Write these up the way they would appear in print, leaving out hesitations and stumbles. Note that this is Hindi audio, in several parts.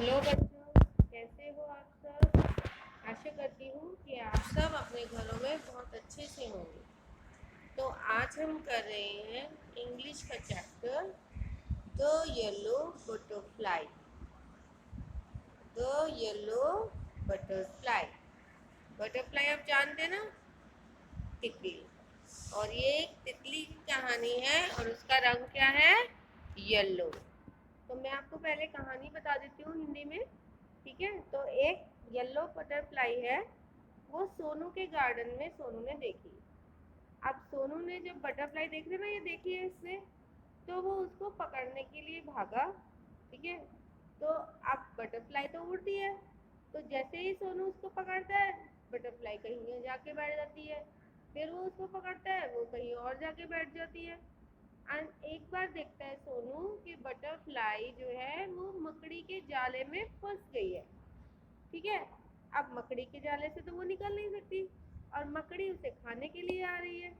हेलो बच्चों, कैसे हो आप सब। आशा करती हूँ कि आप सब अपने घरों में बहुत अच्छे से होंगे। तो आज हम कर रहे हैं इंग्लिश का chapter the yellow butterfly. The yellow butterfly. Butterfly आप जानते ना, तितली। और ये एक तितली की कहानी है और उसका रंग क्या है, येलो। तो मैं आपको पहले कहानी बता देती हूँ हिंदी में, ठीक है। तो एक येलो बटरफ्लाई है, वो सोनू के गार्डन में सोनू ने देखी। अब सोनू ने जब बटरफ्लाई देख रहे ना, ये देखी है इसने, तो वो उसको पकड़ने के लिए भागा, ठीक है। तो अब बटरफ्लाई तो उड़ती है, तो जैसे ही सोनू उसको पकड़ता है, बटरफ्लाई कहीं जाके बैठ जाती है। फिर वो उसको पकड़ता है, वो कहीं और जाके बैठ जाती है। एंड एक बार देखता है सोनू कि बटरफ्लाई जो है वो मकड़ी के जाले में फंस गई है, ठीक है। अब मकड़ी के जाले से तो वो निकल नहीं सकती और मकड़ी उसे खाने के लिए आ रही है।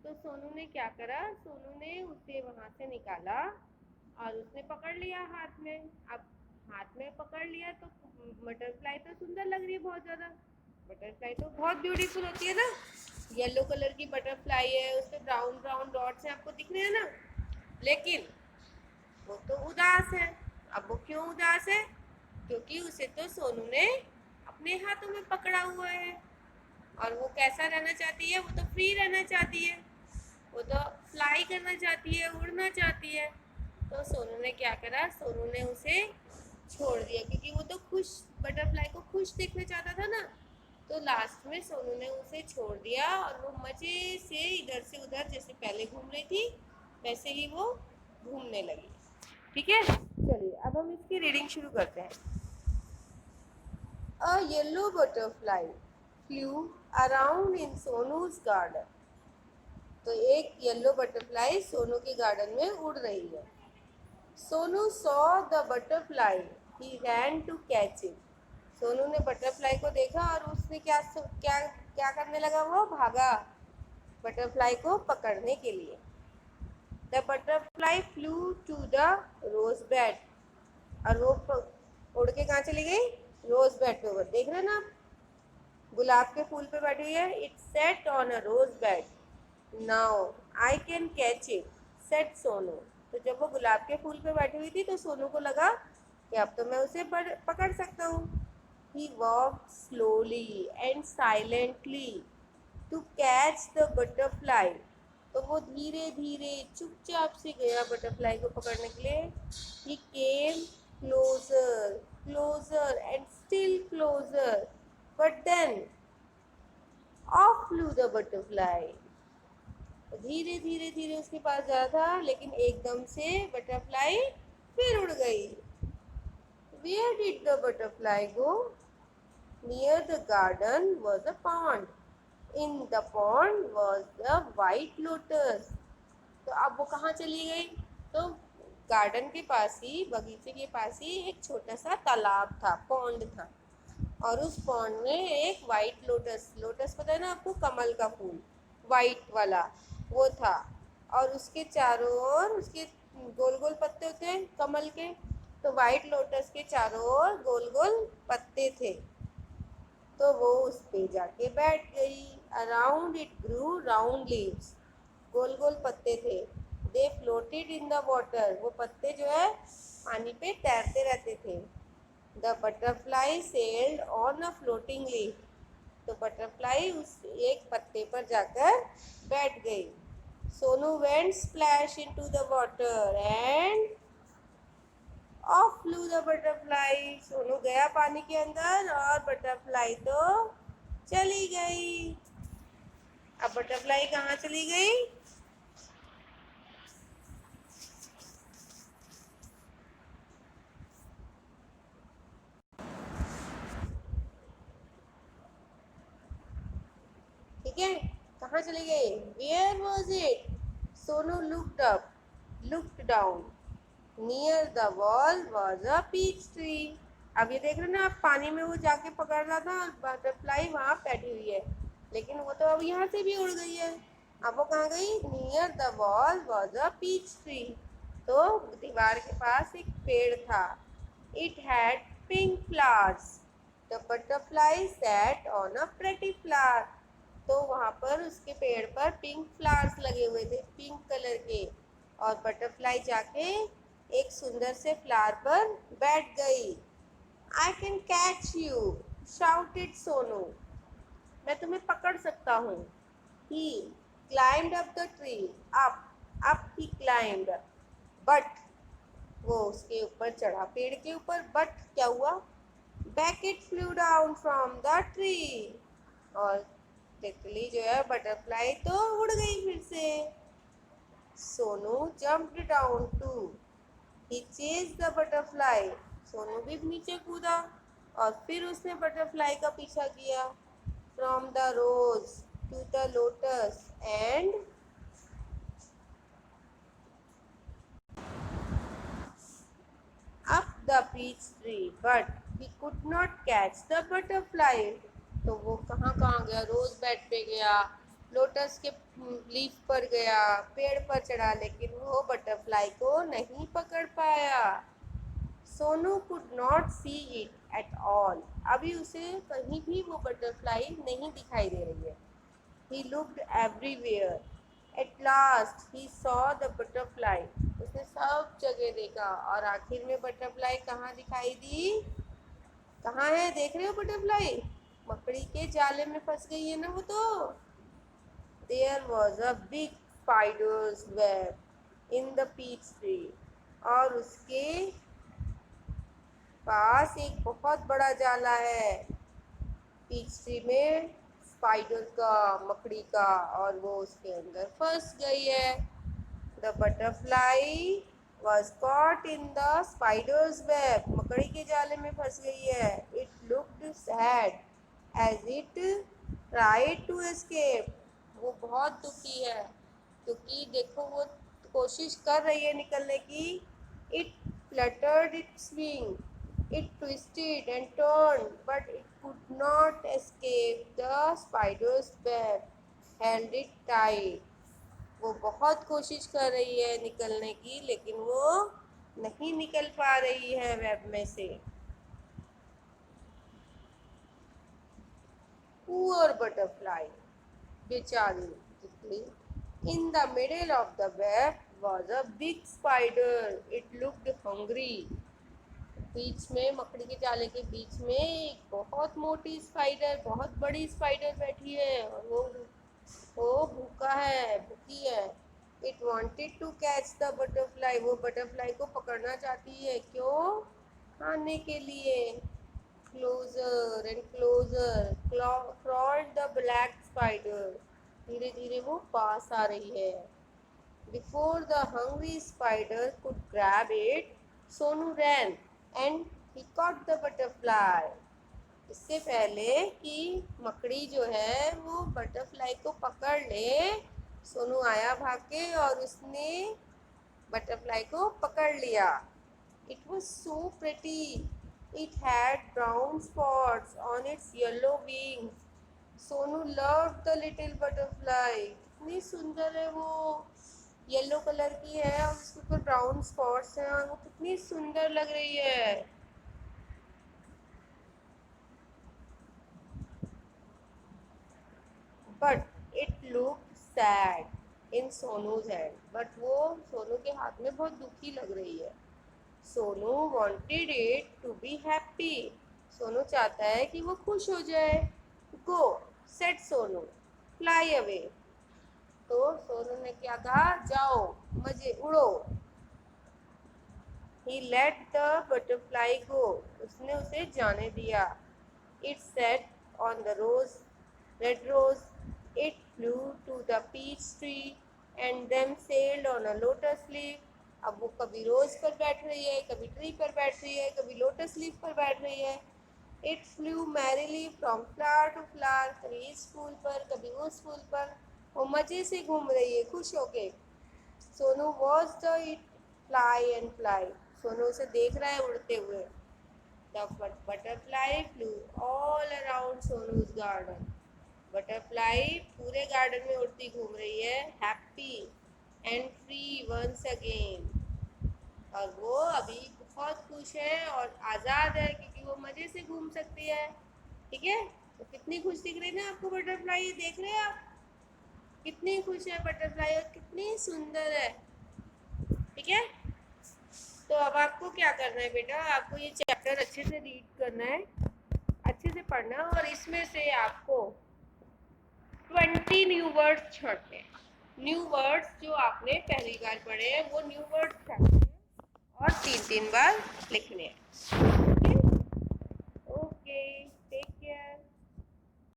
तो सोनू ने क्या करा, सोनू ने उसे वहां से निकाला और उसने पकड़ लिया हाथ में। अब हाथ में पकड़ लिया तो बटरफ्लाई तो सुंदर लग रही है बहुत ज्यादा। बटरफ्लाई तो बहुत ब्यूटीफुल होती है ना। येलो कलर की बटरफ्लाई है, उसपे ब्राउन ब्राउन डॉट्स हैं, आपको दिख रहे हैं ना। लेकिन वो तो उदास है। अब वो क्यों उदास है, क्योंकि उसे तो सोनू ने अपने हाथों में पकड़ा हुआ है। और वो कैसा रहना चाहती है, वो तो फ्री रहना चाहती है, वो तो फ्लाई करना चाहती है, उड़ना चाहती है। तो सोनू ने क्या करा, सोनू ने उसे छोड़ दिया, क्योंकि वो तो खुश, बटरफ्लाई को खुश देखना चाहता था ना। तो लास्ट में सोनू ने उसे छोड़ दिया और वो मजे से इधर से उधर जैसे पहले घूम रही थी वैसे ही वो घूमने लगी, ठीक है। चलिए अब हम इसकी रीडिंग शुरू करते हैं। A yellow butterfly flew around in Sonu's garden. तो एक येलो बटरफ्लाई सोनू के गार्डन में उड़ रही है। Sonu saw the butterfly, he ran to catch it. Sonu ने बटरफ्लाई को देखा और उसने क्या क्या क्या करने लगा, वो भागा बटरफ्लाई को पकड़ने के लिए। The butterfly flew to the rose bed. और वो उड़ के कहाँ चली गई, रोज बेड पे। ऊपर देख रहे हैं ना आप, गुलाब के फूल पे बैठी हुई है। It sat on a rose bed, now I can catch it, said Sonu. तो जब वो गुलाब के फूल पे बैठी हुई थी तो सोनू को लगा कि अब तो मैं उसे पकड़ सकता हूँ। He walk slowly and silently to catch the butterfly. तो वो धीरे धीरे चुपचाप से गया बटरफ्लाई को पकड़ने के लिए। He came closer closer and still closer, but then off flew the butterfly. धीरे धीरे धीरे उसके पास जा रहा था, लेकिन एकदम से बटरफ्लाई फिर उड़ गई। Where did the butterfly go, near the garden was a pond, in the pond was the white lotus. तो अब वो कहाँ चली गई, तो गार्डन के पास ही, बगीचे के पास ही एक छोटा सा तालाब था, पॉन्ड था। और उस पॉन्ड में एक वाइट लोटस, लोटस पता है ना आपको, कमल का फूल वाइट वाला, वो था। और उसके चारों ओर उसके गोल गोल पत्ते होते हैं कमल के, तो वाइट लोटस के चारों ओर गोल गोल पत्ते थे। तो वो उस पे जाके बैठ गई। Around it grew round leaves, गोल गोल पत्ते थे। They floated in the water, वो पत्ते जो है पानी पे तैरते रहते थे। The butterfly sailed on a floating leaf. तो बटरफ्लाई उस एक पत्ते पर जाकर बैठ गई। Sonu went splash into the water and off flew the butterfly. Sonu गया पानी के अंदर और बटरफ्लाई तो चली गई। अब बटरफ्लाई कहाँ चली गई, ठीक है, कहाँ चली गई, where was it. Sonu looked up, looked down, near the wall was a peach tree. अब ये देख रहे ना आप, पानी में वो जाके पकड़ रहा था, बटरफ्लाई वहाँ बैठी हुई है, लेकिन वो तो अब यहाँ से भी उड़ गई है। अब वो कहाँ गई, near the wall was a peach tree. तो दीवार के पास एक पेड़ था। It had pink flowers. The butterfly sat on a pretty flower. तो वहाँ पर उसके पेड़ पर पिंक फ्लावर्स लगे हुए थे, पिंक कलर के, और बटरफ्लाई जाके एक सुंदर से फ्लावर पर बैठ गई. I can catch you, shouted Sonu. मैं तुम्हें पकड़ सकता हूँ. He climbed up the tree. Up he climbed. But वो उसके ऊपर चढ़ा, पेड़ के ऊपर. बट क्या हुआ? Back it flew down from the tree. और तितली जो है, बटरफ्लाई, तो उड़ गई फिर से. Sonu jumped down too. He chased the butterfly. Sonu भी नीचे कूदा और फिर उसने बटरफ्लाई का पीछा किया. From the rose to the lotus and up the peach tree, but he could not catch the butterfly. तो वो कहाँ कहाँ गया? रोज बेड पे गया, लोटस के लीफ पर गया, पेड़ पर चढ़ा, लेकिन वो बटरफ्लाई को नहीं पकड़ पाया. Sonu could not see it at all. अभी उसे कहीं भी वो बटरफ्लाई नहीं दिखाई दे रही है. He looked everywhere. At last he saw the butterfly. उसने सब जगह देखा और आखिर में बटरफ्लाई कहाँ दिखाई दी? कहाँ है? देख रहे हो बटरफ्लाई? मकड़ी के जाले में फंस गई है ना वो तो. There was a big spider's web in the peach tree. और उसके पास एक बहुत बड़ा जाला है पीच ट्री में, स्पाइडर का, मकड़ी का, और वो उसके अंदर फंस गई है. The butterfly was caught in the spider's web. मकड़ी के जाले में फंस गई है. It looked sad as it tried to escape. वो बहुत दुखी है क्योंकि देखो वो कोशिश कर रही है निकलने की. It fluttered it's wing. It twisted and turned, but it could not escape the spider's web. Held it tight. वो बहुत कोशिश कर रही है निकलने की, लेकिन वो नहीं निकल पा रही है वेब में से. Poor butterfly, बेचारी तितली. In the middle of the web was a big spider. It looked hungry. बीच में, मकड़ी के जाले के बीच में एक बहुत मोटी स्पाइडर, बहुत बड़ी स्पाइडर बैठी है और वो भूखा है, भूखी है. It wanted to catch the butterfly. वो बटरफ्लाई को पकड़ना चाहती है. क्यों? खाने के लिए. Closer and closer crawled the black spider. धीरे धीरे वो पास आ रही है. Before the hungry spider could grab it, Sonu ran and he caught the butterfly. इससे पहले कि मकड़ी जो है वो बटरफ्लाई को पकड़ ले, सोनू आया भाग के और उसने बटरफ्लाई को पकड़ लिया. It was so pretty. It had brown spots on its yellow wings. Sonu loved the little butterfly. कितनी सुंदर है वो, येलो कलर की है और उसके ऊपर ब्राउन स्पॉट्स हैं और वो कितनी सुंदर लग रही है. But it looked sad in सोनूज hand. But वो सोनू के हाथ में बहुत दुखी लग रही है. Sonu wanted it to be happy. Sonu चाहता है कि वो खुश हो जाए. Go said Sonu, fly away. तो सोनू ने क्या कहा? जाओ, मजे उड़ो. He let the butterfly go. उसने उसे जाने दिया. It sat on the red rose. It flew to the peach tree and then sailed on a lotus leaf. अब वो कभी रोज पर बैठ रही है, कभी ट्री पर बैठ रही है, कभी लोटस लीफ पर बैठ रही है. It flew merrily from flower to flower. कभी इस फूल पर, कभी उस फूल पर. वो मजे से घूम रही है, खुश होके. Sonu watched it fly and fly. Sonu उसे देख रहा है उड़ते हुए. The butterfly flew all around Sonu's garden. Butterfly पूरे गार्डन में उड़ती घूम रही है, happy and free once again. और वो अभी बहुत खुश है और आज़ाद है क्योंकि मजे से घूम सकती है। ठीक है, तो कितनी खुश दिख रही है ना आपको बटरफ्लाई, ये देख रहे हैं आप कितनी खुश है बटरफ्लाई और कितनी सुंदर है। ठीक है, तो अब आपको क्या करना है बेटा, आपको ये चैप्टर अच्छे से रीड करना है, अच्छे से पढ़ना, और इसमें से आपको 20 न्यू वर्ड्स छोड़ने हैं। न्यू वर्ड्स जो आपने पहली बार पढ़े हैं वो न्यू वर्ड्स छोड़ने हैं और 3-3 बार लिखने हैं।